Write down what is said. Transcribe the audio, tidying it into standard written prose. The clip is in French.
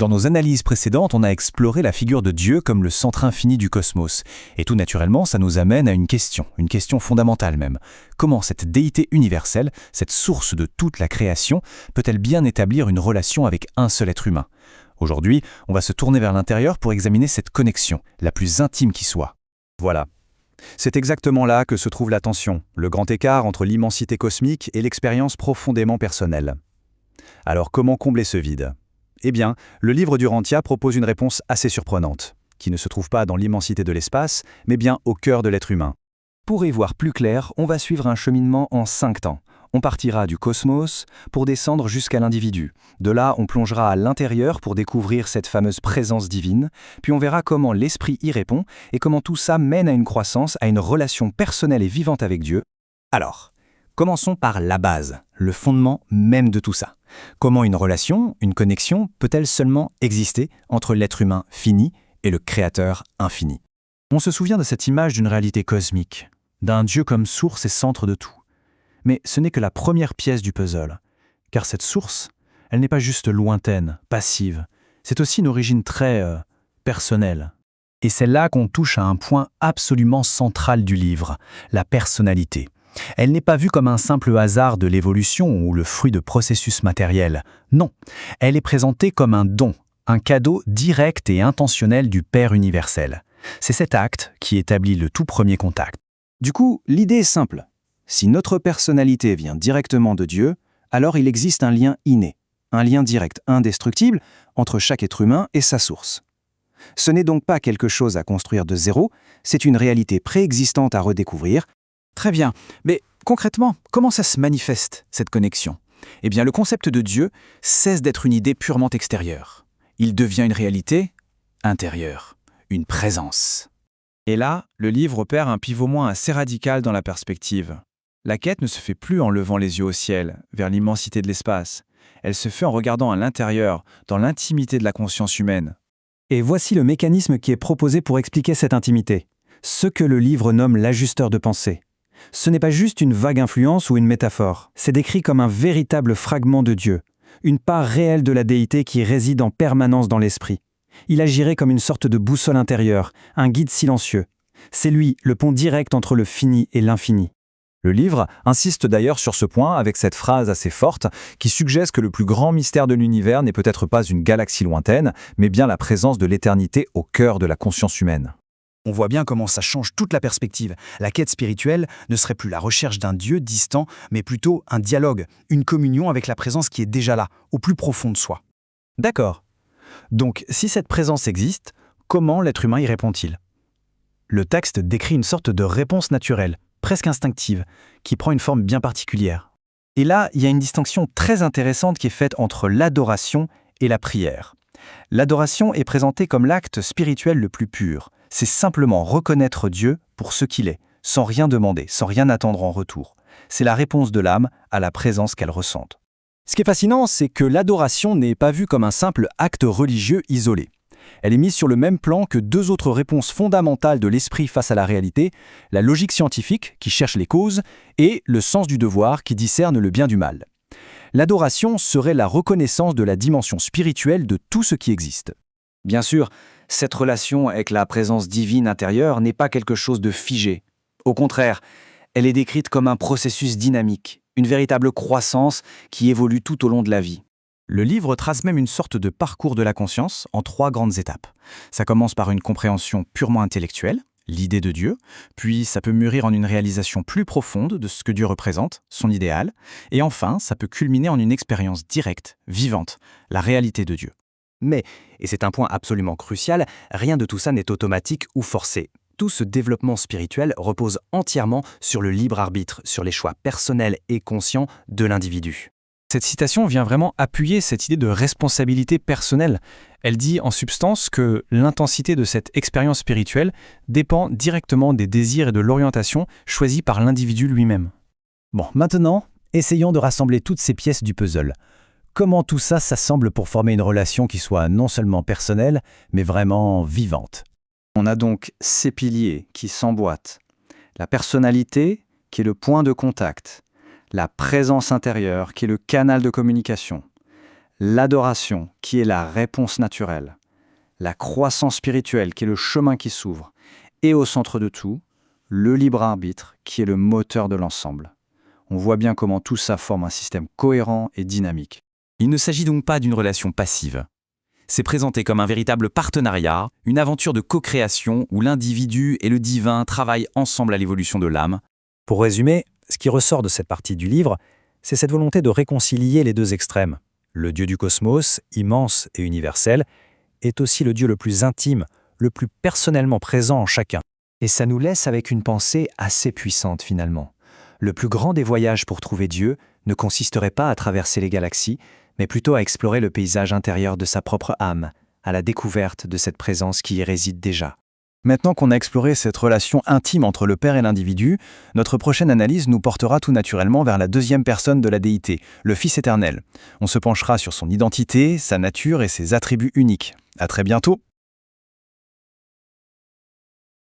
Dans nos analyses précédentes, on a exploré la figure de Dieu comme le centre infini du cosmos. Et tout naturellement, ça nous amène à une question fondamentale même. Comment cette déité universelle, cette source de toute la création, peut-elle bien établir une relation avec un seul être humain? Aujourd'hui, on va se tourner vers l'intérieur pour examiner cette connexion, la plus intime qui soit. Voilà. C'est exactement là que se trouve la tension, le grand écart entre l'immensité cosmique et l'expérience profondément personnelle. Alors comment combler ce vide? Eh bien, le livre d'Urantia propose une réponse assez surprenante, qui ne se trouve pas dans l'immensité de l'espace, mais bien au cœur de l'être humain. Pour y voir plus clair, on va suivre un cheminement en 5 temps. On partira du cosmos pour descendre jusqu'à l'individu. De là, on plongera à l'intérieur pour découvrir cette fameuse présence divine, puis on verra comment l'esprit y répond et comment tout ça mène à une croissance, à une relation personnelle et vivante avec Dieu. Alors, commençons par la base, le fondement même de tout ça. Comment une relation, une connexion, peut-elle seulement exister entre l'être humain fini et le Créateur infini? On se souvient de cette image d'une réalité cosmique, d'un Dieu comme source et centre de tout. Mais ce n'est que la première pièce du puzzle, car cette source, elle n'est pas juste lointaine, passive, c'est aussi une origine très personnelle. Et c'est là qu'on touche à un point absolument central du livre, la personnalité. Elle n'est pas vue comme un simple hasard de l'évolution ou le fruit de processus matériels. Non, elle est présentée comme un don, un cadeau direct et intentionnel du Père universel. C'est cet acte qui établit le tout premier contact. Du coup, l'idée est simple. Si notre personnalité vient directement de Dieu, alors il existe un lien inné, un lien direct, indestructible, entre chaque être humain et sa source. Ce n'est donc pas quelque chose à construire de zéro, c'est une réalité préexistante à redécouvrir. Très bien, mais concrètement, comment ça se manifeste, cette connexion? Eh bien, le concept de Dieu cesse d'être une idée purement extérieure. Il devient une réalité intérieure, une présence. Et là, le livre opère un pivotement assez radical dans la perspective. La quête ne se fait plus en levant les yeux au ciel, vers l'immensité de l'espace. Elle se fait en regardant à l'intérieur, dans l'intimité de la conscience humaine. Et voici le mécanisme qui est proposé pour expliquer cette intimité. Ce que le livre nomme l'ajusteur de pensée. Ce n'est pas juste une vague influence ou une métaphore. C'est décrit comme un véritable fragment de Dieu, une part réelle de la déité qui réside en permanence dans l'esprit. Il agirait comme une sorte de boussole intérieure, un guide silencieux. C'est lui, le pont direct entre le fini et l'infini. Le livre insiste d'ailleurs sur ce point avec cette phrase assez forte qui suggère que le plus grand mystère de l'univers n'est peut-être pas une galaxie lointaine, mais bien la présence de l'éternité au cœur de la conscience humaine. On voit bien comment ça change toute la perspective. La quête spirituelle ne serait plus la recherche d'un Dieu distant, mais plutôt un dialogue, une communion avec la présence qui est déjà là, au plus profond de soi. D'accord. Donc, si cette présence existe, comment l'être humain y répond-il? Le texte décrit une sorte de réponse naturelle, presque instinctive, qui prend une forme bien particulière. Et là, il y a une distinction très intéressante qui est faite entre l'adoration et la prière. L'adoration est présentée comme l'acte spirituel le plus pur. C'est simplement reconnaître Dieu pour ce qu'il est, sans rien demander, sans rien attendre en retour. C'est la réponse de l'âme à la présence qu'elle ressente. Ce qui est fascinant, c'est que l'adoration n'est pas vue comme un simple acte religieux isolé. Elle est mise sur le même plan que deux autres réponses fondamentales de l'esprit face à la réalité, la logique scientifique qui cherche les causes et le sens du devoir qui discerne le bien du mal. L'adoration serait la reconnaissance de la dimension spirituelle de tout ce qui existe. Bien sûr, cette relation avec la présence divine intérieure n'est pas quelque chose de figé. Au contraire, elle est décrite comme un processus dynamique, une véritable croissance qui évolue tout au long de la vie. Le livre trace même une sorte de parcours de la conscience en 3 grandes étapes. Ça commence par une compréhension purement intellectuelle, l'idée de Dieu, puis ça peut mûrir en une réalisation plus profonde de ce que Dieu représente, son idéal, et enfin, ça peut culminer en une expérience directe, vivante, la réalité de Dieu. Mais, et c'est un point absolument crucial, rien de tout ça n'est automatique ou forcé. Tout ce développement spirituel repose entièrement sur le libre arbitre, sur les choix personnels et conscients de l'individu. Cette citation vient vraiment appuyer cette idée de responsabilité personnelle. Elle dit en substance que l'intensité de cette expérience spirituelle dépend directement des désirs et de l'orientation choisis par l'individu lui-même. Bon, maintenant, essayons de rassembler toutes ces pièces du puzzle. Comment tout ça s'assemble pour former une relation qui soit non seulement personnelle, mais vraiment vivante? On a donc ces piliers qui s'emboîtent. La personnalité qui est le point de contact. La présence intérieure qui est le canal de communication. l'adoration qui est la réponse naturelle, la croissance spirituelle qui est le chemin qui s'ouvre, et au centre de tout, le libre arbitre qui est le moteur de l'ensemble. On voit bien comment tout ça forme un système cohérent et dynamique. Il ne s'agit donc pas d'une relation passive. C'est présenté comme un véritable partenariat, une aventure de co-création où l'individu et le divin travaillent ensemble à l'évolution de l'âme. Pour résumer, ce qui ressort de cette partie du livre, c'est cette volonté de réconcilier les deux extrêmes. Le Dieu du cosmos, immense et universel, est aussi le Dieu le plus intime, le plus personnellement présent en chacun. Et ça nous laisse avec une pensée assez puissante finalement. Le plus grand des voyages pour trouver Dieu ne consisterait pas à traverser les galaxies, mais plutôt à explorer le paysage intérieur de sa propre âme, à la découverte de cette présence qui y réside déjà. Maintenant qu'on a exploré cette relation intime entre le Père et l'individu, notre prochaine analyse nous portera tout naturellement vers la deuxième personne de la déité, le Fils éternel. On se penchera sur son identité, sa nature et ses attributs uniques. À très bientôt!